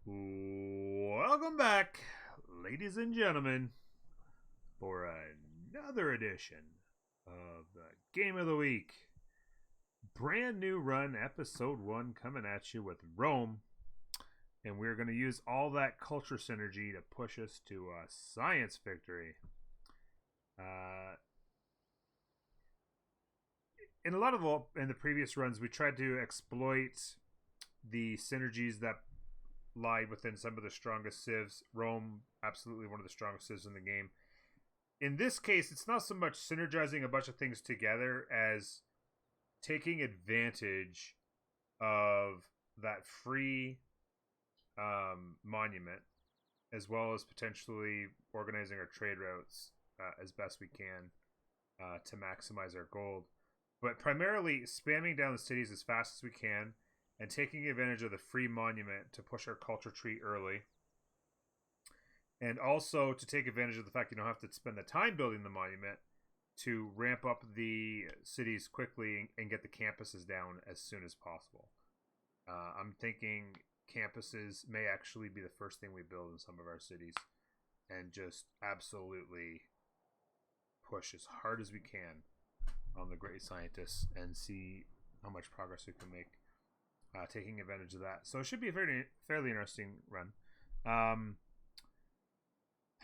Welcome back, ladies and gentlemen, for another edition of the Game of the Week. Brand new run, episode 1, coming at you with Rome. And we're going to use all that culture synergy to push us to a science victory. In the previous runs, we tried to exploit the synergies that lie within some of the strongest civs. Rome, absolutely one of the strongest civs in the game. In this case, it's not so much synergizing a bunch of things together as taking advantage of that free monument, as well as potentially organizing our trade routes as best we can to maximize our gold. But primarily spamming down the cities as fast as we can and taking advantage of the free monument to push our culture tree early. And also to take advantage of the fact you don't have to spend the time building the monument to ramp up the cities quickly and get the campuses down as soon as possible. I'm thinking campuses may actually be the first thing we build in some of our cities and just absolutely push as hard as we can on the great scientists and see how much progress we can make taking advantage of that. So it should be a fairly interesting run.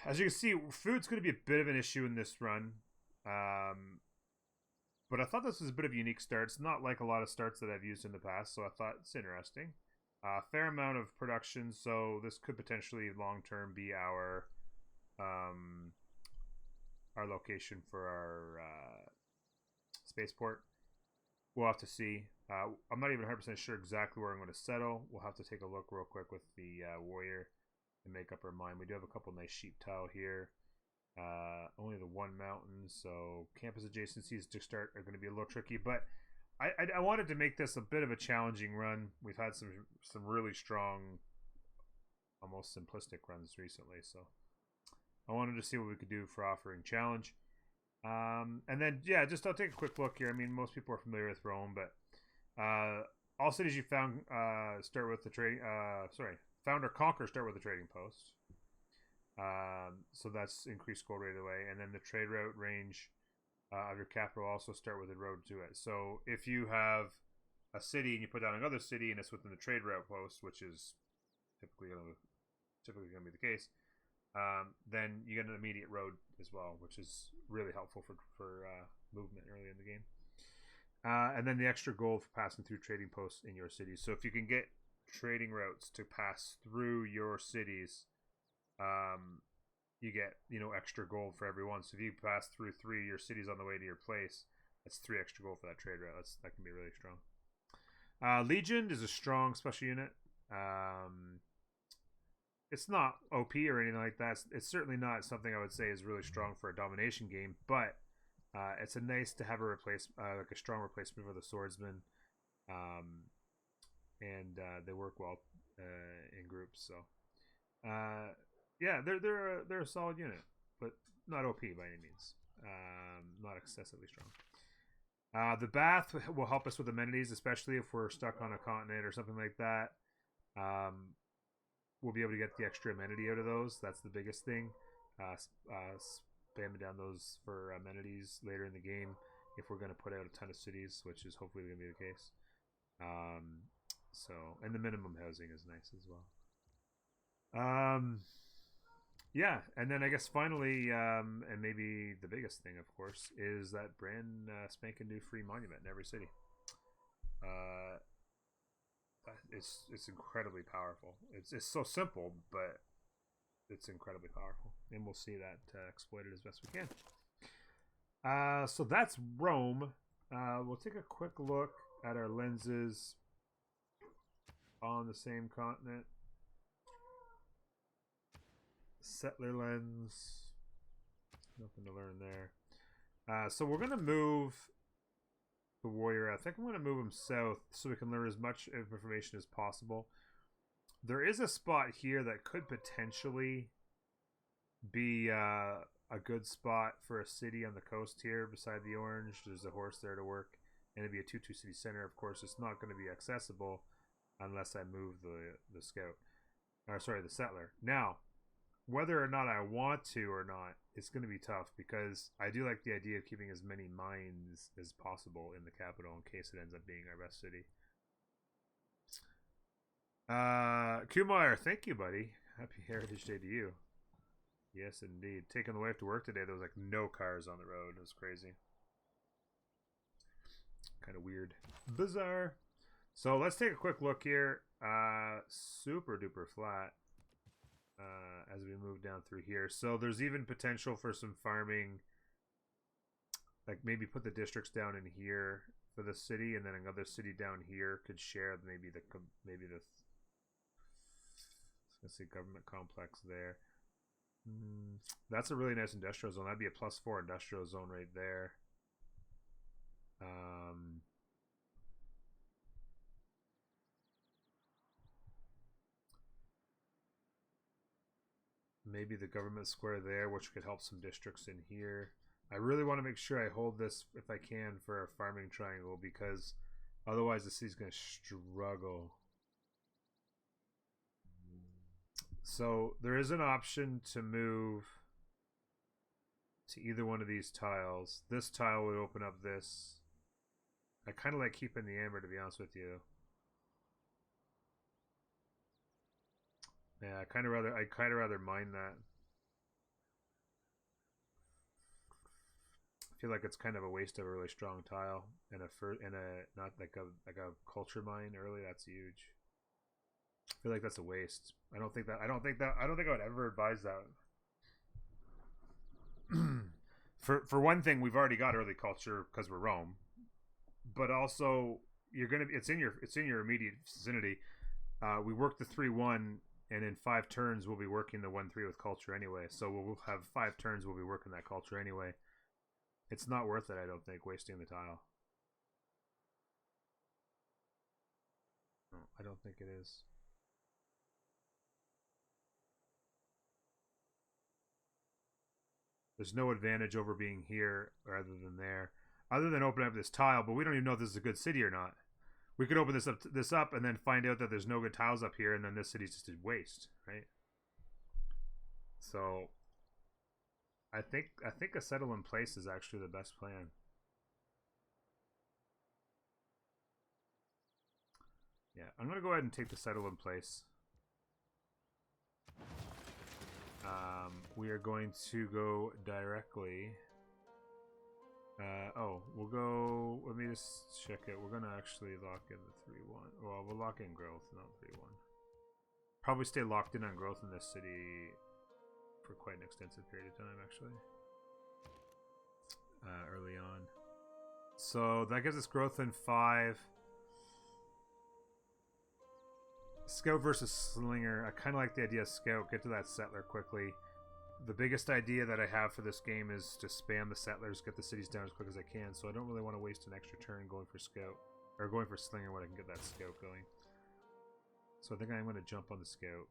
As you can see, food's going to be a bit of an issue in this run. But I thought this was a bit of a unique start. It's not like a lot of starts that I've used in the past, so I thought it's interesting. Fair amount of production, so this could potentially long-term be our location for our spaceport. We'll have to see. I'm not even 100% sure exactly where I'm going to settle. We'll have to take a look real quick with the warrior and make up our mind. We do have a couple nice sheep tile here. Only the one mountain, so campus adjacencies to start are going to be a little tricky, but I wanted to make this a bit of a challenging run. We've had some really strong, almost simplistic runs recently, so I wanted to see what we could do for offering challenge. And then, yeah, just I'll take a quick look here. I mean, most people are familiar with Rome, but all cities you found start with the trading. Found or conquer start with the trading post. So that's increased gold right away, and then the trade route range of your capital also start with a road to it. So if you have a city and you put down another city and it's within the trade route post, which is typically going to be the case, then you get an immediate road as well, which is really helpful for movement early in the game. And then the extra gold for passing through trading posts in your cities. So if you can get trading routes to pass through your cities, you get extra gold for every one. So if you pass through 3 of your cities on the way to your place, that's 3 extra gold for that trade route. That can be really strong. Legion is a strong special unit. It's not OP or anything like that. It's certainly not something I would say is really strong for a domination game, but it's a nice to have like a strong replacement for the swordsman, and they work well in groups. So, yeah, they're a solid unit, but not OP by any means. Not excessively strong. The bath will help us with amenities, especially if we're stuck on a continent or something like that. We'll be able to get the extra amenity out of those. That's the biggest thing. Spamming down those for amenities later in the game if we're going to put out a ton of cities, which is hopefully going to be the case. And the minimum housing is nice as well. Yeah, and then I guess finally, and maybe the biggest thing, of course, is that brand spanking new free monument in every city. It's incredibly powerful. It's so simple, but it's incredibly powerful, and we'll see that exploited as best we can. So that's Rome. We'll take a quick look at our lenses on the same continent. Settler lens. Nothing to learn there. So we're going to move the warrior. I think I'm going to move him south so we can learn as much information as possible. There is a spot here that could potentially be a good spot for a city on the coast here beside the orange. There's a horse there to work, and it'd be a 2-2 city center. Of course, it's not going to be accessible unless I move the scout. or sorry, the settler. Now, whether or not I want to or not, it's going to be tough because I do like the idea of keeping as many mines as possible in the capital in case it ends up being our best city. Kumar, thank you, buddy. Happy Heritage Day to you. Yes, indeed. Taking the wife to work today, there was like no cars on the road. It was crazy. Kind of weird. Bizarre. So let's take a quick look here. Super duper flat. As we move down through here. So there's even potential for some farming. Like maybe put the districts down in here for the city, and then another city down here could share maybe the let's see, government complex there. That's a really nice industrial zone. That'd be a +4 industrial zone right there. Maybe the government square there, which could help some districts in here. I really want to make sure I hold this, if I can, for a farming triangle, because otherwise the city's going to struggle. So there is an option to move to either one of these tiles. This tile would open up this. I kind of like keeping the amber, to be honest with you. Yeah, I'd kind of rather mind that. I feel like it's kind of a waste of a really strong tile and not like a culture mine early. That's huge. I feel like that's a waste. I don't think I would ever advise that. For one thing, we've already got early culture because we're Rome, but also it's in your immediate vicinity. We work the 3-1, and in 5 turns we'll be working the 1-3 with culture anyway. So we'll have 5 turns we'll be working that culture anyway. It's not worth it, I don't think, wasting the tile. No, I don't think it is. There's no advantage over being here rather than there, other than opening up this tile. But we don't even know if this is a good city or not. We could open this up and then find out that there's no good tiles up here, and then this city's just a waste, right? So I think a settle in place is actually the best plan. Yeah, I'm gonna go ahead and take the settle in place. We are going to go directly. We'll go. Let me just check it. We're gonna actually lock in the 3-1. Well, we'll lock in growth, not 3-1. Probably stay locked in on growth in this city for quite an extensive period of time, actually. Early on. So that gives us growth in 5. Scout versus Slinger. I kind of like the idea of Scout. Get to that settler quickly. The biggest idea that I have for this game is to spam the settlers, get the cities down as quick as I can, so I don't really want to waste an extra turn going for Scout. Or going for Slinger when I can get that Scout going. So I think I'm going to jump on the Scout.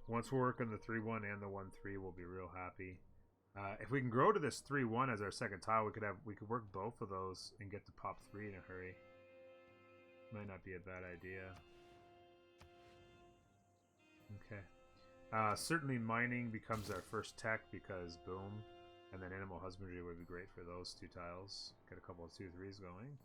Once we're working the 3-1 and the 1-3, we'll be real happy. If we can grow to this 3-1 as our second tile, we could work both of those and get to pop 3 in a hurry. Might not be a bad idea. Okay. Certainly mining becomes our first tech because boom. And then animal husbandry would be great for those 2 tiles. Get a couple of 2-3s going.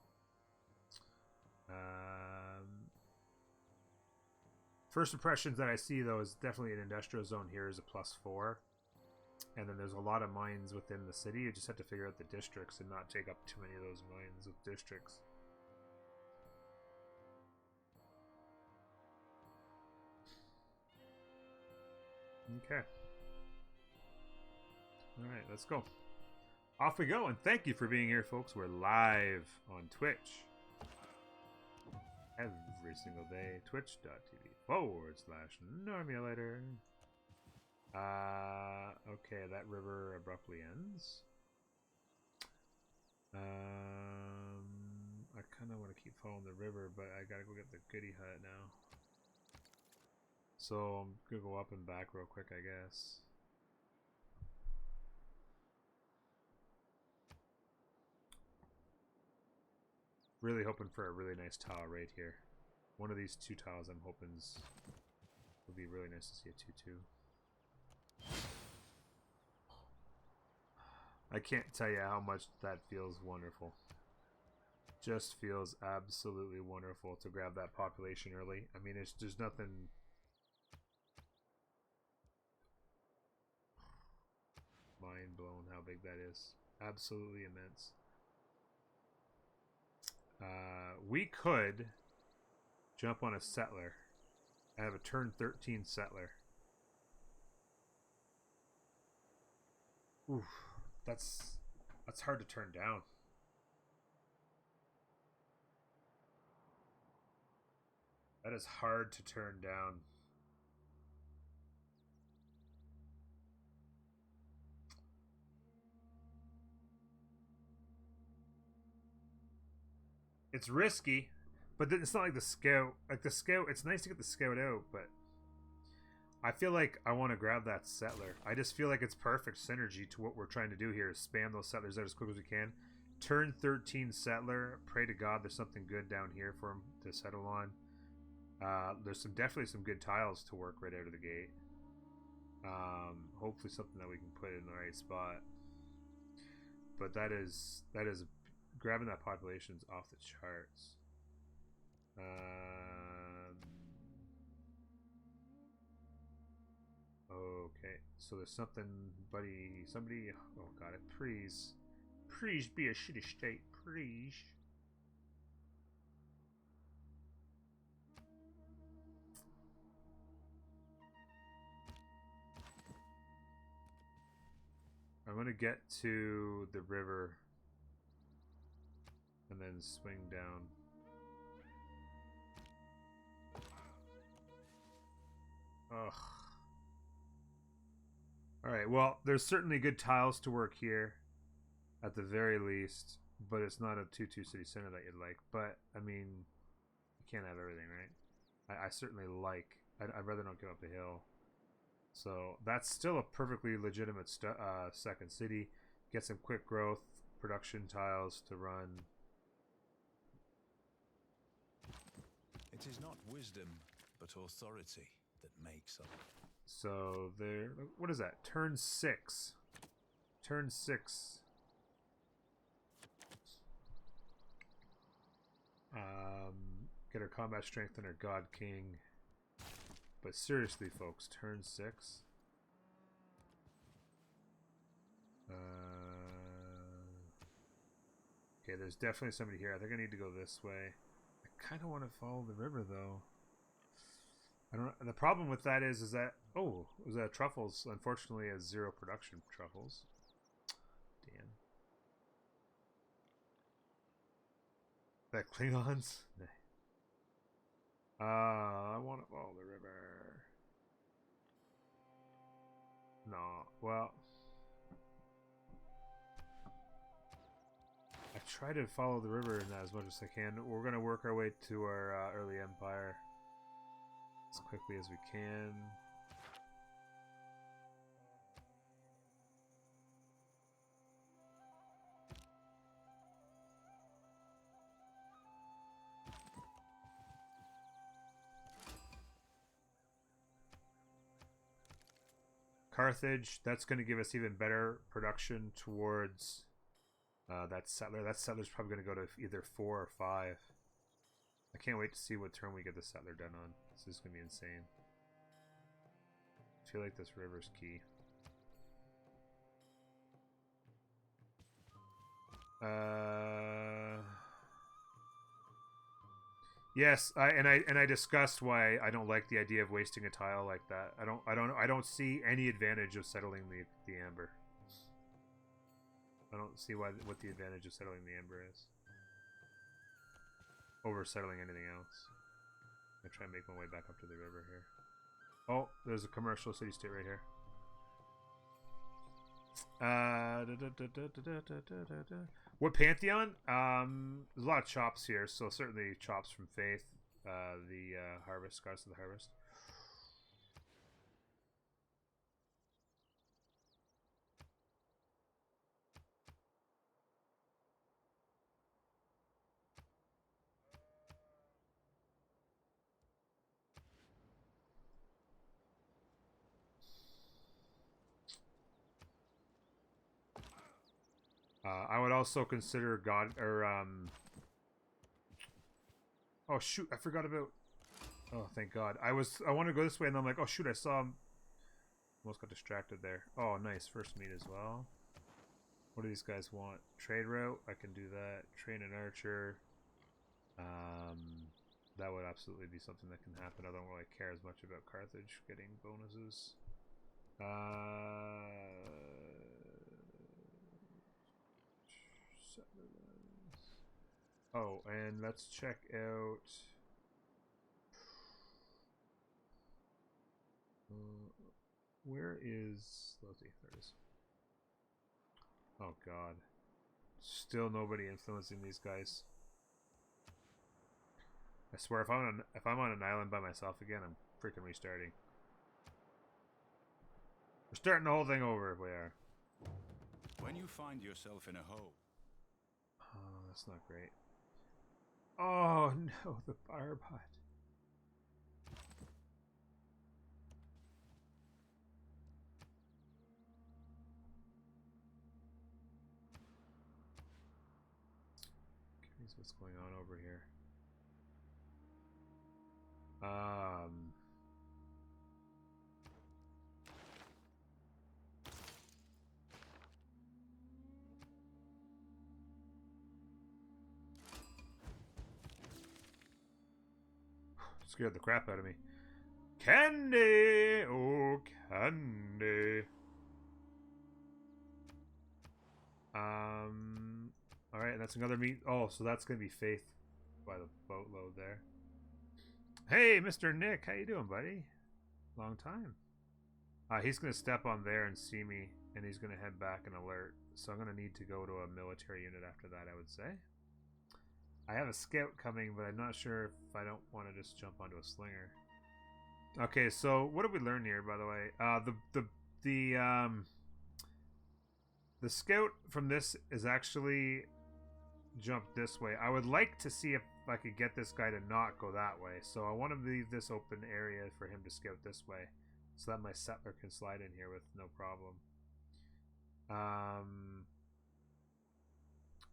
First impressions that I see, though, is definitely an industrial zone here is a +4. And then there's a lot of mines within the city. You just have to figure out the districts and not take up too many of those mines with districts. Okay. Alright, let's go. Off we go, and thank you for being here, folks. We're live on Twitch every single day. Twitch.tv/Normulator. Okay, that river abruptly ends. I kind of want to keep following the river, but I gotta go get the goodie hut now. So I'm gonna go up and back real quick, I guess. Really hoping for a really nice tile right here. One of these 2 tiles I'm hoping would be really nice to see a 2-2. I can't tell you how much that feels wonderful. Just feels absolutely wonderful to grab that population early. I mean, there's nothing... Mind blown how big that is. Absolutely immense. We could jump on a settler. I have a turn 13 settler. Oof, that's hard to turn down. That is hard to turn down. It's risky, but then it's not like the scout. Like the scout, it's nice to get the scout out, but I feel like I want to grab that settler. I just feel like it's perfect synergy to what we're trying to do here is spam those settlers out as quick as we can. Turn 13 settler. Pray to God there's something good down here for him to settle on. There's definitely some good tiles to work right out of the gate. Hopefully something that we can put in the right spot. But that is grabbing that population's off the charts. Okay, so there's something, buddy. Somebody. Oh God, please be a shitty state, please. I'm gonna get to the river and then swing down. Ugh. Alright, well, there's certainly good tiles to work here, at the very least, but it's not a 2-2 city center that you'd like. But, I mean, you can't have everything, right? I certainly like... I'd rather not give up the hill. So, that's still a perfectly legitimate second city. Get some quick growth, production tiles to run. It is not wisdom, but authority that makes up. So there, what is that? Turn 6. Turn 6. Get our combat strength and our God King. But seriously, folks, turn 6. Okay, there's definitely somebody here. I think I need to go this way. I kind of want to follow the river, though. I don't. The problem with that is that is that truffles? Unfortunately, has 0 production truffles. Damn. That Klingons. I want to follow the river. No. Well, I try to follow the river in that as much as I can. We're gonna work our way to our early empire as quickly as we can. Carthage, that's going to give us even better production towards that settler. That settler's probably going to go to either 4 or 5. I can't wait to see what turn we get the settler done on. This is going to be insane. I feel like this river's key. Yes, I discussed why I don't like the idea of wasting a tile like that. I don't see any advantage of settling the amber. I don't see what the advantage of settling the amber is over settling anything else. I'm gonna try and make my way back up to the river here. Oh, there's a commercial city-state right here. What Pantheon? There's a lot of chops here, so certainly chops from Faith. The Harvest, Goddess of the Harvest. I would also consider God or oh shoot, I forgot about. Oh, thank God. I wanted to go this way, and I'm like, oh shoot, I saw him. Almost got distracted there. Oh, nice. First meat as well. What do these guys want? Trade route? I can do that. Train an archer. That would absolutely be something that can happen. I don't really care as much about Carthage getting bonuses. Oh, and let's check out. Where is Lottie? There it is. Oh God, still nobody influencing these guys. I swear, if I'm on an island by myself again, I'm freaking restarting. We're starting the whole thing over if we are. When you find yourself in a hole. Oh, that's not great. Oh no, the firebot. Curious what's going on over here. Scared the crap out of me. Candy! Oh, candy. Alright, that's another meat. Oh, so that's going to be Faith by the boatload there. Hey, Mr. Nick. How you doing, buddy? Long time. He's going to step on there and see me, and he's going to head back and alert. So I'm going to need to go to a military unit after that, I would say. I have a scout coming, but I'm not sure if I don't want to just jump onto a slinger. Okay, so what did we learn here, by the way? The scout from this is actually jumped this way. I would like to see if I could get this guy to not go that way. So I want to leave this open area for him to scout this way, so that my settler can slide in here with no problem.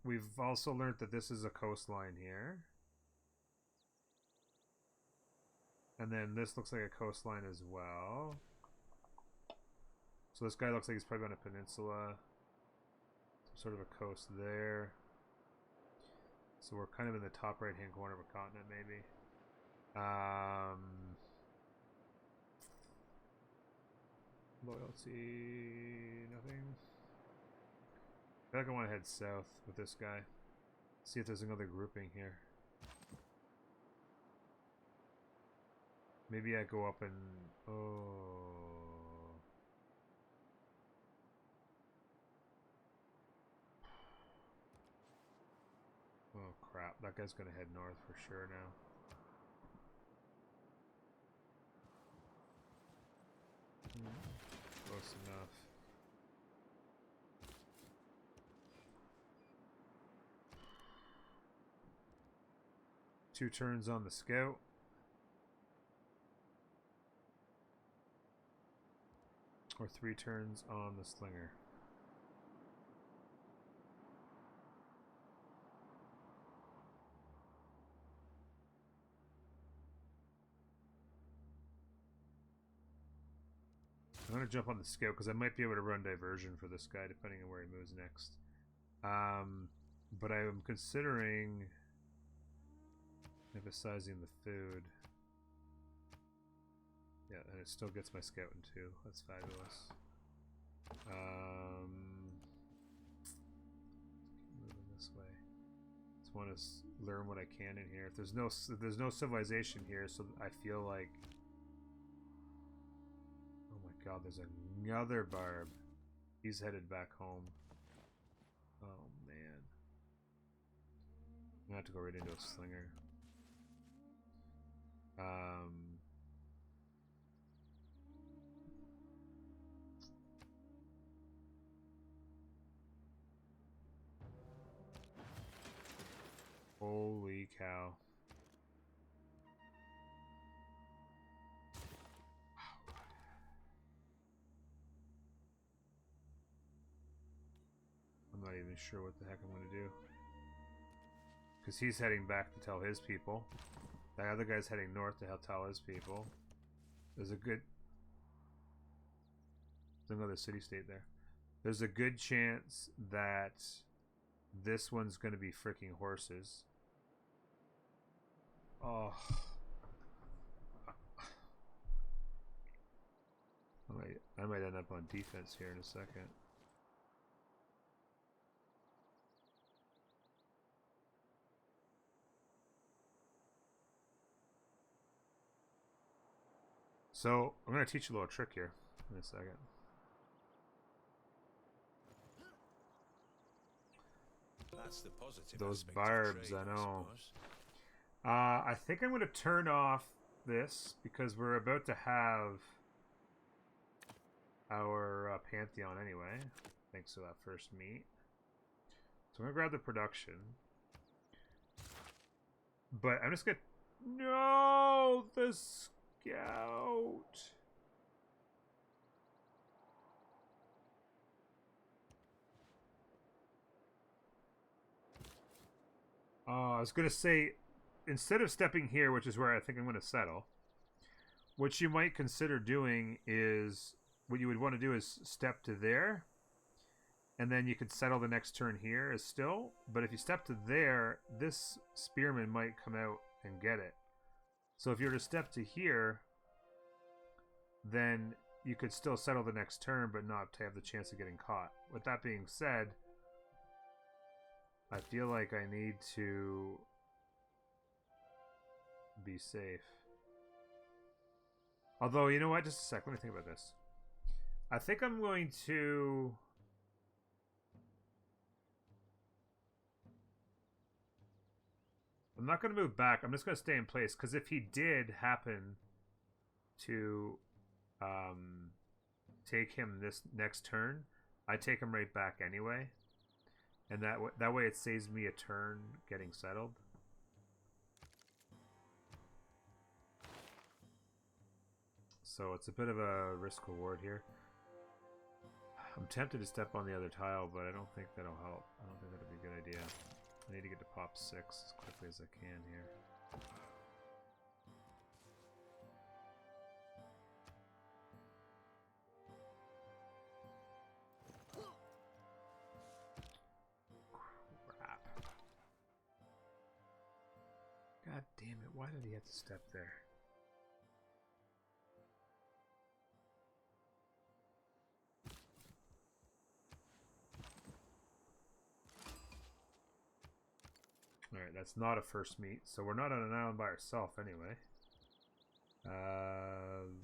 We've also learned that this is a coastline here. And then this looks like a coastline as well. So this guy looks like he's probably on a peninsula. Some sort of a coast there. So we're kind of in the top right hand corner of a continent, maybe. Loyalty, nothing. I feel like I want to head south with this guy. See if there's another grouping here. Maybe I go up and... Oh... Oh crap, that guy's gonna head north for sure now. Close enough. Two turns on the scout. Or 3 turns on the slinger. I'm going to jump on the scout because I might be able to run diversion for this guy depending on where he moves next. But I am considering emphasizing the food. Yeah, and it still gets my scouting too. That's fabulous. Moving this way. Just want to learn what I can in here. If there's no civilization here, so I feel like. Oh my God! There's another barb. He's headed back home. Oh man! I'm gonna have to go right into a slinger. Holy cow. I'm not even sure what the heck I'm going to do. Because he's heading back to tell his people. That other guy's heading north to help tell his people. There's a good... There's another city-state there. There's a good chance that this one's going to be freaking horses. Oh... I might end up on defense here in a second. So, I'm going to teach you a little trick here in a second. That's the positive Those aspect of barbs, trade, I know. suppose. I think I'm going to turn off this because we're about to have our Pantheon anyway, thanks to that first meet. So I'm going to grab the production. But I'm just going to... No! The scout! I was going to say, instead of stepping here, which is where I think I'm going to settle, what you might consider doing is... What you would want to do is step to there, and then you could settle the next turn here as still. But if you step to there, this spearman might come out and get it. So if you were to step to here, then you could still settle the next turn, but not have the chance of getting caught. With that being said, I feel like I need to be safe. Although, you know what? Just a sec. Let me think about this. I think I'm going to... I'm not going to move back. I'm just going to stay in place. Because if he did happen to take him this next turn, I take him right back anyway. And that way it saves me a turn getting settled. So it's a bit of a risk reward here. I'm tempted to step on the other tile, but I don't think that'll help. I don't think that'll be a good idea. I need to get to pop 6 as quickly as I can here. Crap. God damn it, why did he have to step there? Alright, that's not a first meet, so we're not on an island by ourselves anyway.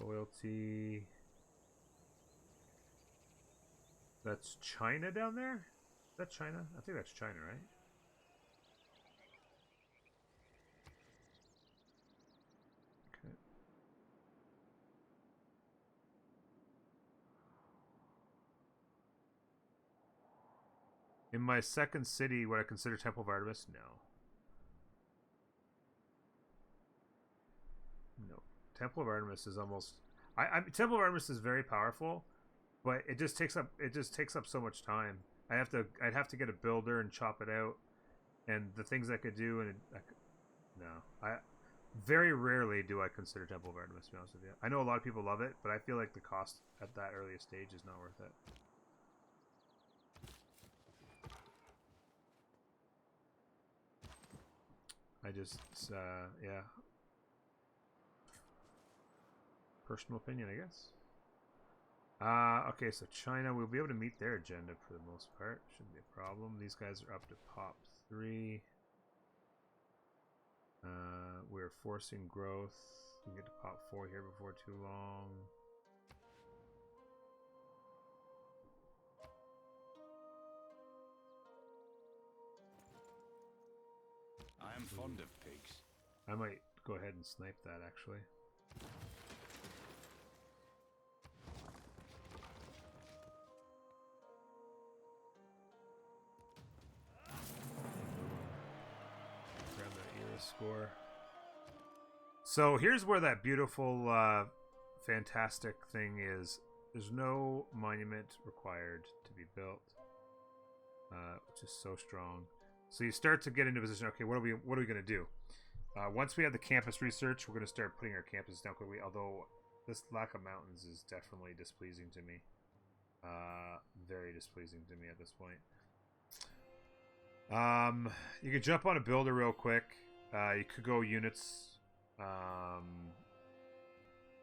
Loyalty. That's China down there? Is that China? I think that's China, right? Okay. In my second city, would I consider Temple of Artemis? No. No. Temple of Artemis is almost... Temple of Artemis is very powerful, but it just takes up so much time. I'd have to get a builder and chop it out, and the things I could do, and very rarely do I consider Temple of Artemis, to be honest with you. I know a lot of people love it, but I feel like the cost at that earliest stage is not worth it. I just, yeah. Personal opinion, I guess. Okay, so China, we'll be able to meet their agenda for the most part. Shouldn't be a problem. These guys are up to pop 3. We're forcing growth. We can get to pop 4 here before too long. I am fond of pigs. I might go ahead and snipe that, actually. Grab that era score. So here's where that beautiful, fantastic thing is. There's no monument required to be built. which is so strong. So you start to get into a position. Okay, what are we going to do? Once we have the campus research, we're going to start putting our campuses down quickly. Although this lack of mountains is definitely displeasing to me. Very displeasing to me at this point. You could jump on a builder real quick. You could go units.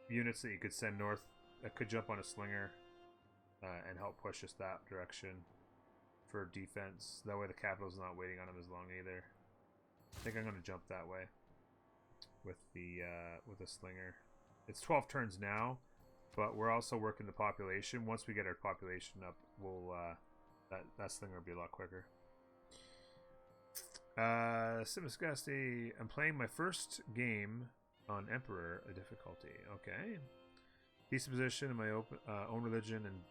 Units that you could send north. I could jump on a slinger and help push us that direction for defense. That way the capital's not waiting on him as long either. I think I'm going to jump that way with the slinger. It's 12 turns now, but we're also working the population. Once we get our population up, we'll that slinger will be a lot quicker. Simisgasti, I'm playing my first game on Emperor a difficulty. Okay. Peace position in my own religion, and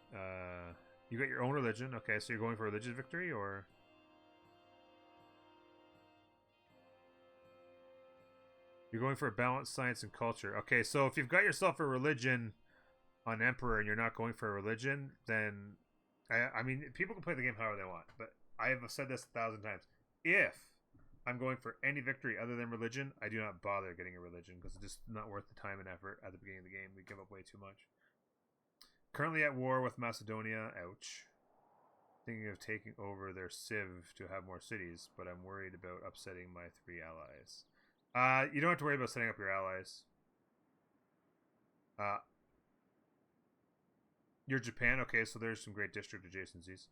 you got your own religion. Okay, so you're going for a religious victory, or you're going for a balanced science and culture. Okay, so if you've got yourself a religion on Emperor and you're not going for a religion, then I mean, people can play the game however they want, but I have said this 1,000 times. If I'm going for any victory other than religion, I do not bother getting a religion because it's just not worth the time and effort at the beginning of the game. We give up way too much. Currently at war with Macedonia. Ouch. Thinking of taking over their Civ to have more cities, but I'm worried about upsetting my 3 allies. You don't have to worry about setting up your allies. You're Japan. Okay, so there's some great district adjacencies.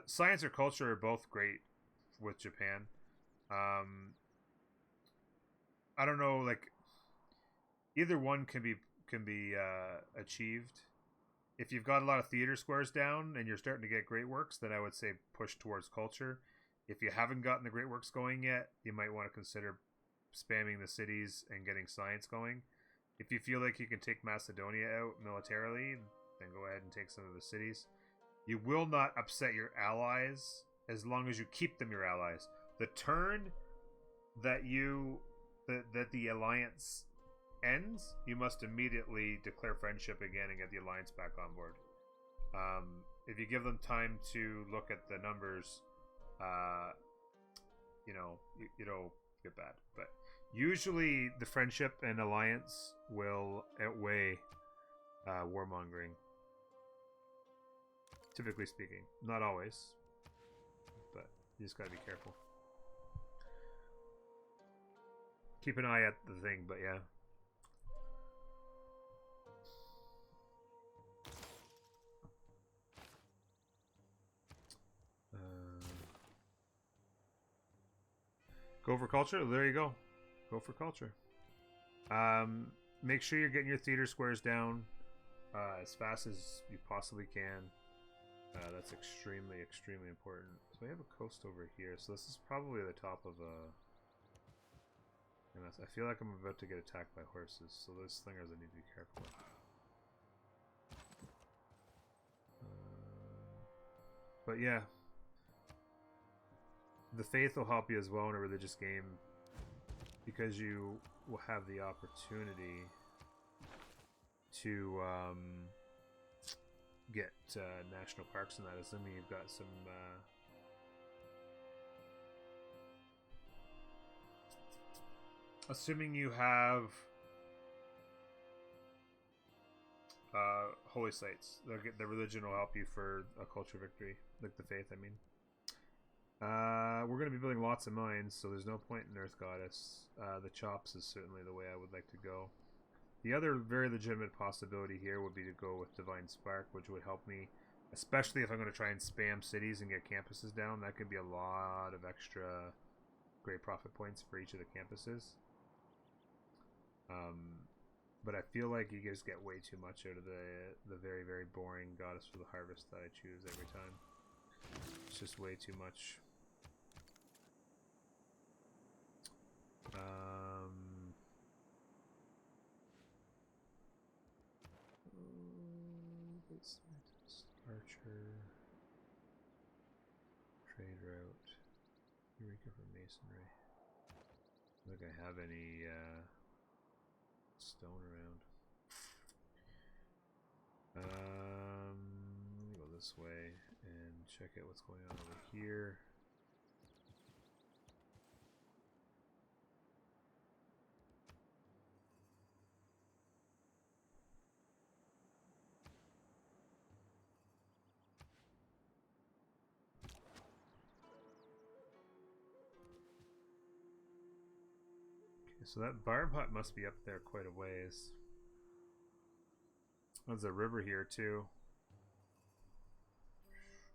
Science or culture are both great with Japan. I don't know, like either one can be achieved. If you've got a lot of theater squares down and you're starting to get great works, then I would say push towards culture. If you haven't gotten the great works going yet, you might want to consider spamming the cities and getting science going. If you feel like you can take Macedonia out militarily, then go ahead and take some of the cities. You will not upset your allies as long as you keep them your allies. The turn that the alliance ends, you must immediately declare friendship again and get the alliance back on board. If you give them time to look at the numbers, it'll get bad. But usually the friendship and alliance will outweigh warmongering. Typically speaking. Not always. But you just gotta be careful. Keep an eye at the thing, but yeah. Go for culture? There you go. Go for culture. Make sure you're getting your theater squares down as fast as you possibly can. That's extremely, extremely important. So we have a coast over here. So this is probably the top of a... And I feel like I'm about to get attacked by horses. So those slingers I need to be careful with. But yeah. The faith will help you as well in a religious game. Because you will have the opportunity to... get national parks and that, assuming you've got some assuming you have holy sites. The religion will help you for a culture victory, like the faith, I mean. We're going to be building lots of mines, so there's no point in Earth Goddess. The chops is certainly the way I would like to go. The other very legitimate possibility here would be to go with Divine Spark, which would help me, especially if I'm going to try and spam cities and get campuses down. That could be a lot of extra great profit points for each of the campuses. But I feel like you just get way too much out of the very, very boring Goddess for the Harvest that I choose every time. It's just way too much. Archer, trade route, Eureka for masonry. I don't think I have any stone around. Let me go this way and check out what's going on over here. Okay, so that barb hut must be up there quite a ways. There's a river here too.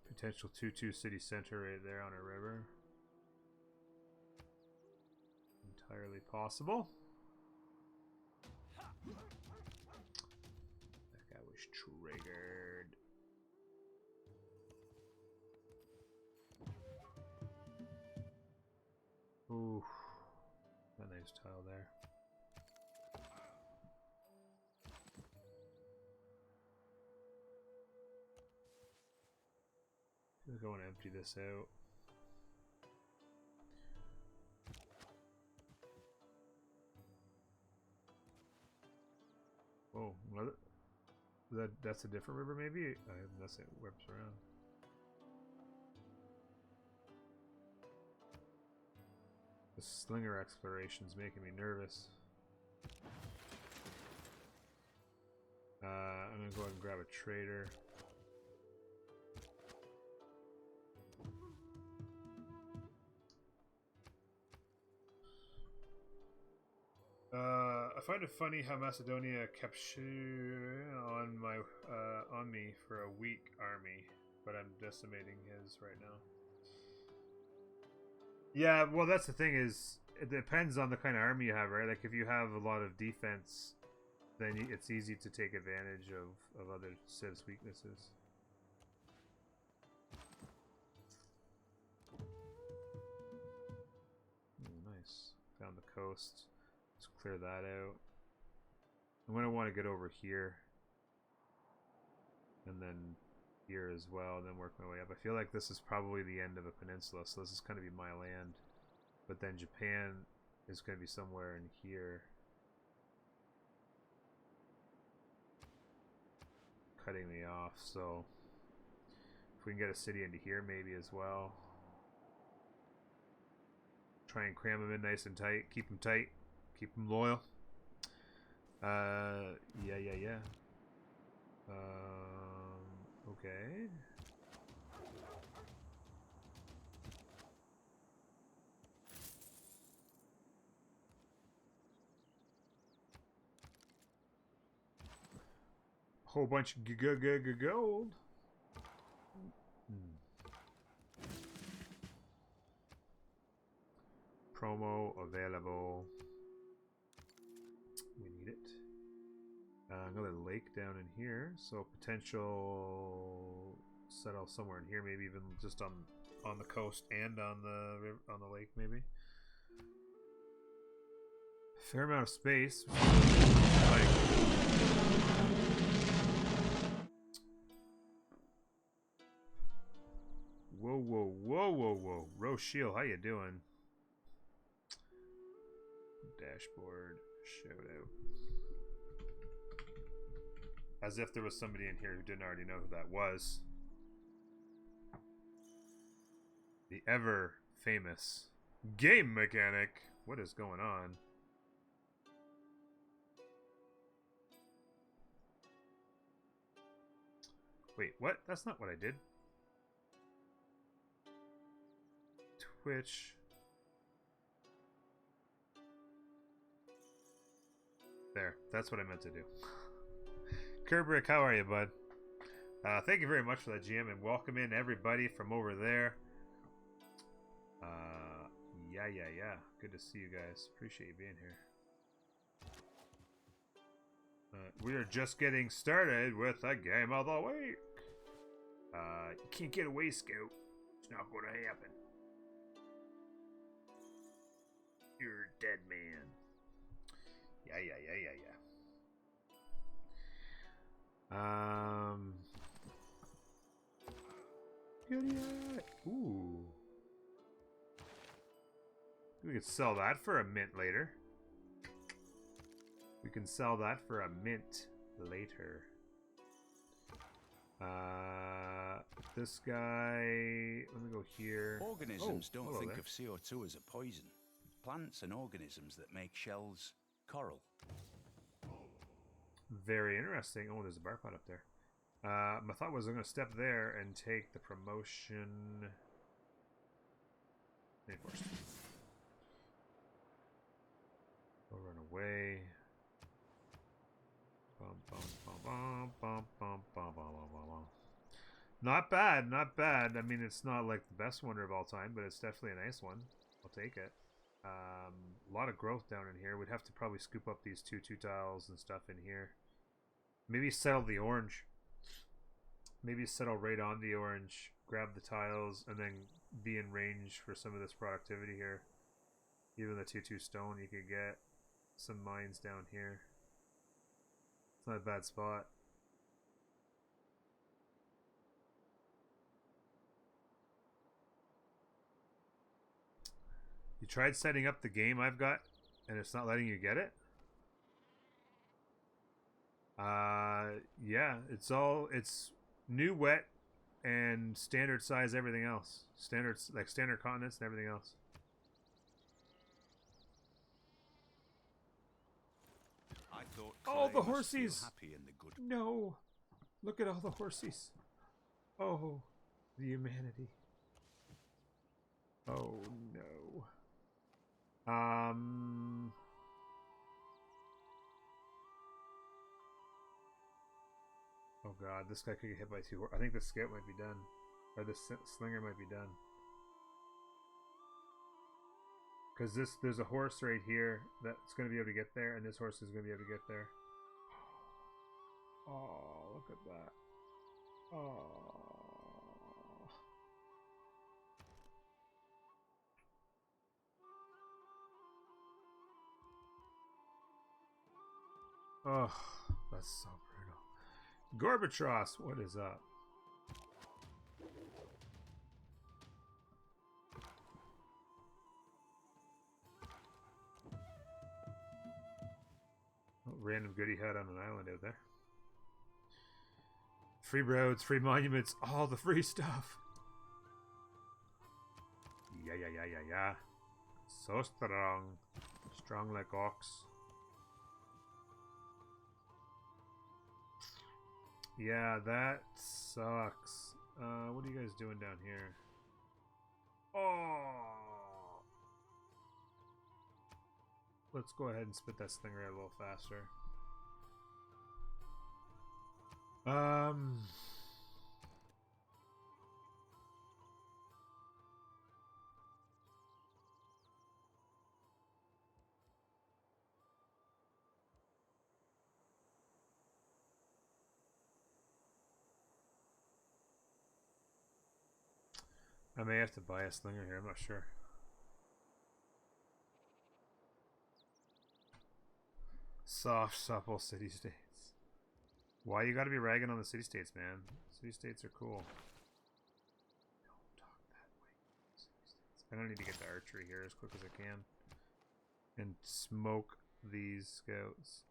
Potential 2-2 city center right there on a river. Entirely possible. That guy was triggered. Ooh, a nice tile there. I'm going to empty this out. Oh, that's a different river maybe? Unless it whips around. The slinger exploration's making me nervous. I'm gonna go ahead and grab a trader. I find it funny how Macedonia kept on me for a weak army, but I'm decimating his right now. Yeah, well, that's the thing is, it depends on the kind of army you have, right? Like if you have a lot of defense, then it's easy to take advantage of other Civs weaknesses. Nice. Found the coast. Let's clear that out. I'm going to want to get over here. And then here as well, and then work my way up. I feel like this is probably the end of a peninsula, so this is going to be my land. But then Japan is going to be somewhere in here. Cutting me off, so if we can get a city into here maybe as well. Try and cram them in nice and tight. Keep them tight. Keep them loyal. Yeah. Okay. Whole bunch of gold. Promo available. We need it. Another lake down in here, so potential settle somewhere in here, maybe even just on the coast and on the lake, maybe. Fair amount of space. Whoa. Rochelle, how you doing? Dashboard, shout out. As if there was somebody in here who didn't already know who that was. The ever famous game mechanic. What is going on? Wait, what? That's not what I did. Twitch. There, that's what I meant to do. Kerbrick, how are you, bud? Thank you very much for that, GM, and welcome in everybody from over there. Yeah. Good to see you guys. Appreciate you being here. We are just getting started with a game of the week. You can't get away, Scout. It's not going to happen. You're a dead man. Yeah. Ooh. We could sell that for a mint later. We can sell that for a mint later. This guy. Let me go here. Organisms don't hello think there. of CO2 as a poison. Plants and organisms that make shells, coral. Very interesting. Oh, there's a bar pot up there. My thought was I'm going to step there and take the promotion. Reinforced. I'll run away. Bum, bum, bum, bum, bum, bum, bum, bum, bum, bum. Not bad, not bad. I mean, it's not like the best wonder of all time, but it's definitely a nice one. I'll take it. A lot of growth down in here. We'd have to probably scoop up these two tiles and stuff in here. Maybe settle the orange. Maybe settle right on the orange, grab the tiles, and then be in range for some of this productivity here. Even the 2-2 stone, you could get some mines down here. It's not a bad spot. You tried setting up the game I've got, and it's not letting you get it? Yeah, it's new wet and standard size everything else. Standards like standard continents and everything else. I thought All the Clay must feel horsies! happy in the good. No! Look at all the horsies. Oh, the humanity. Oh no. Oh god, this guy could get hit by two. I think the scout might be done, or the slinger might be done. Because there's a horse right here that's going to be able to get there, and this horse is going to be able to get there. Oh, look at that. Oh. Oh, that's so brutal. Gorbatros, what is up? Oh, random goodie hut on an island out there. Free roads, free monuments, all the free stuff. Yeah. So strong. Strong like ox. Yeah, that sucks. What are you guys doing down here? Oh! Let's go ahead and spit that slinger out a little faster. I may have to buy a slinger here, I'm not sure. Soft, supple city-states. Why you gotta be ragging on the city-states, man? City-states are cool. Don't talk that way. City-states. I don't need to get the archery here as quick as I can. And smoke these scouts.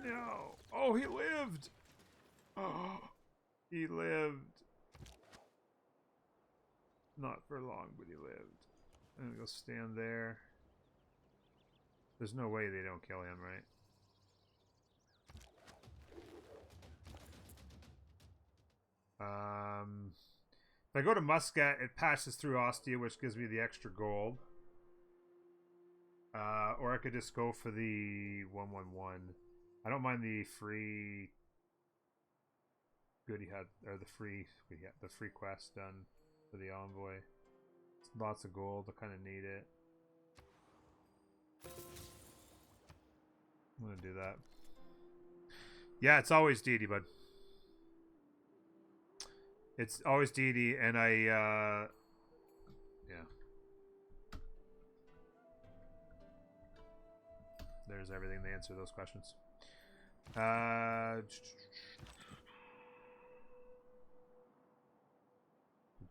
No! Oh, he lived! Oh, he lived. Not for long, but he lived. I'm gonna go stand there. There's no way they don't kill him, right? If I go to Muscat, it passes through Ostia, which gives me the extra gold. Or I could just go for the 111. I don't mind the free goodie hut, or the free quest done for the envoy. It's lots of gold. I kind of need it. I'm gonna do that. Yeah, it's always Deity, bud. It's always Deity, and yeah. There's everything to answer those questions.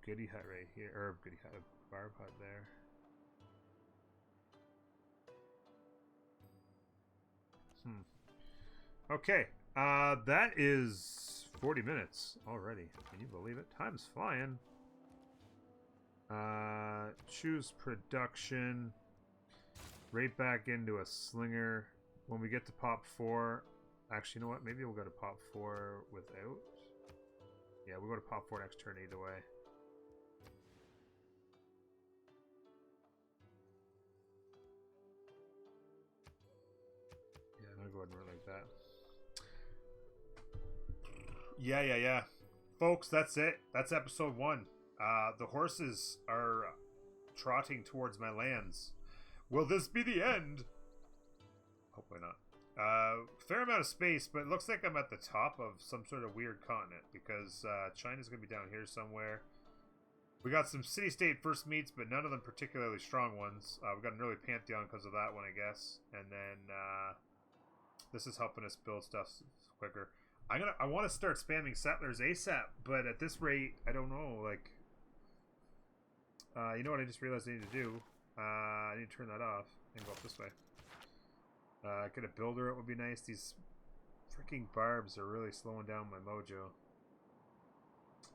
Goodie hut right here, or goodie hut, barb hut there. Okay. That is 40 minutes already. Can you believe it? Time's flying. Choose production. Right back into a slinger. When we get to pop 4, actually, you know what? Maybe we'll go to pop 4 without. Yeah, we'll go to pop 4 next turn either way. Yeah, I'm gonna go ahead and run like that. Yeah. Folks, that's it. That's episode 1. The horses are trotting towards my lands. Will this be the end? Hopefully not. Fair amount of space, but it looks like I'm at the top of some sort of weird continent because China's going to be down here somewhere. We got some city-state first meets, but none of them particularly strong ones. We got an early Pantheon because of that one, I guess. And then this is helping us build stuff quicker. I want to start spamming settlers ASAP, but at this rate, I don't know. Like, you know what I just realized I need to do? I need to turn that off and go up this way. Get a builder, it would be nice. These freaking barbs are really slowing down my mojo.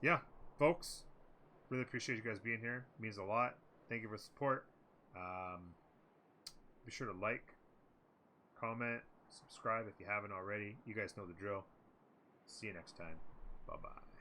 Yeah, folks, really appreciate you guys being here. It means a lot. Thank you for the support. Be sure to like, comment, subscribe if you haven't already. You guys know the drill. See you next time. Bye-bye.